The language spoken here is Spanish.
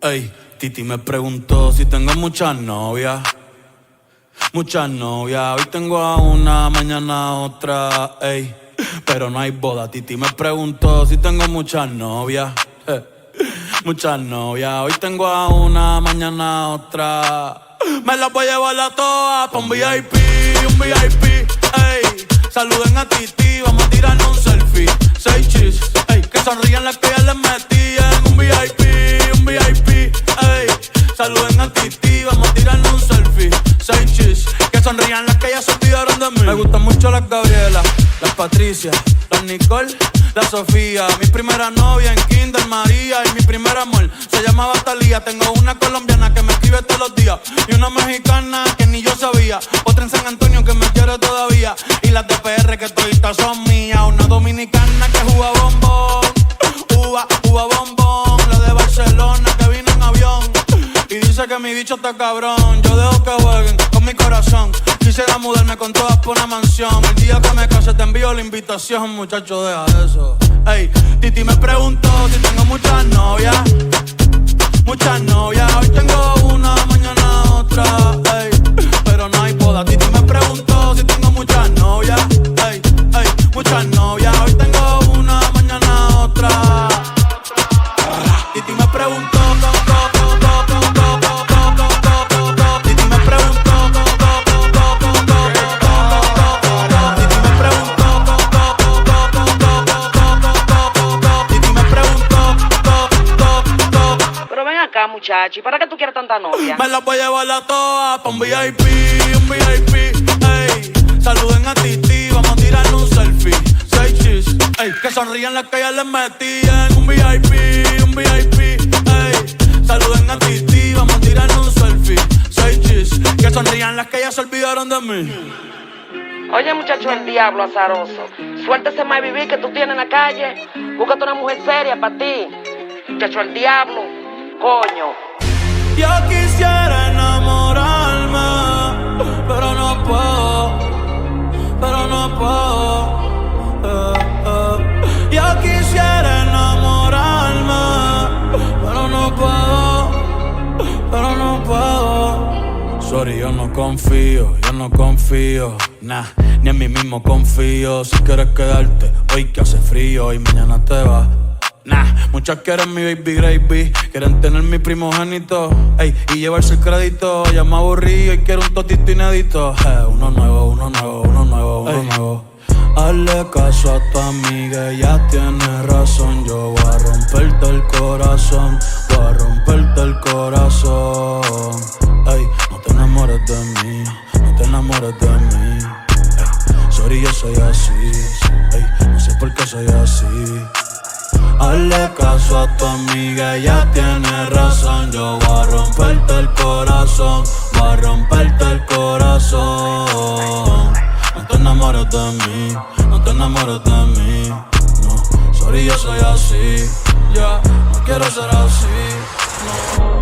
Ey, Titi me preguntó si tengo muchas novias. Muchas novias, hoy tengo a una, mañana a otra, ey. Pero no hay boda. Titi me preguntó si tengo muchas novias. Muchas novias, hoy tengo a una, mañana a otra. Me las voy a llevar a todas pa' un VIP, ey. Saluden a Titi, vamos a tirarnos un selfie. 6 chis, ey. Que sonrían las que ya les metí en un VIP, ey. Saluden a Titi, vamos a tirarnos un selfie. 6 chis, que sonrían las que ya se olvidaron de mí. Me gustan mucho las Gabriela, las Patricia, las Nicole, la Sofía. Mi primera novia en Kinder María y mi primer amor se llamaba Talía. Tengo una colombiana que me escribe todos los días y una mexicana que ni yo sabía. Otra en San Antonio que me quiere todavía y las de PR que toditas son mías. Una dominicana que juega bombón, uva bombón. La de Barcelona que vino en avión y dice que mi bicho está cabrón. Yo dejo que jueguen con mi corazón. Quisiera mudarme con todas por una mansión. El día que me case te envío la invitación, muchacho, deja eso. Ey, Titi me preguntó si tengo muchas novias. Muchas novias, hoy tengo una, mañana otra, ey. Pero no hay boda. Titi me preguntó si tengo muchas novias. Ey, ey, muchas novias, hoy tengo una, mañana otra. Titi me preguntó. Muchacho, ¿y para qué tú quieres tanta novia? Me las voy a llevar a todas pa' un VIP, ey. Saluden a Titi, vamos a tirarnos un selfie. 6 chis, ey. Que sonrían las que ya les metí en un VIP, ey. Saluden a Titi, vamos a tirarnos un selfie. 6 chis, que sonrían las que ya se olvidaron de mí. Oye, muchacho, el diablo azaroso. Suéltese más vivir que tú tienes en la calle. Búscate una mujer seria para ti. Muchacho, el diablo. Coño. Yo quisiera enamorarme, pero no puedo, Yo quisiera enamorarme, pero no puedo, Sorry, yo no confío, nah, ni en mí mismo confío. Si quieres quedarte, hoy que hace frío y mañana te vas. Nah, muchas quieren mi baby gravy, quieren tener mi primogénito, ey, y llevarse el crédito. Ya me aburrí y quiero un totito inédito. Uno nuevo. Hazle caso a tu amiga, ella tiene razón. Yo voy a romperte el corazón, Ey, no te enamores de mí, ey, sorry, yo soy así, ey, no sé por qué soy así. Hazle caso a tu amiga, ella tiene razón. Yo voy a romperte el corazón, No te enamores de mí, no. Sorry, yo soy así, ya, no quiero ser así, no.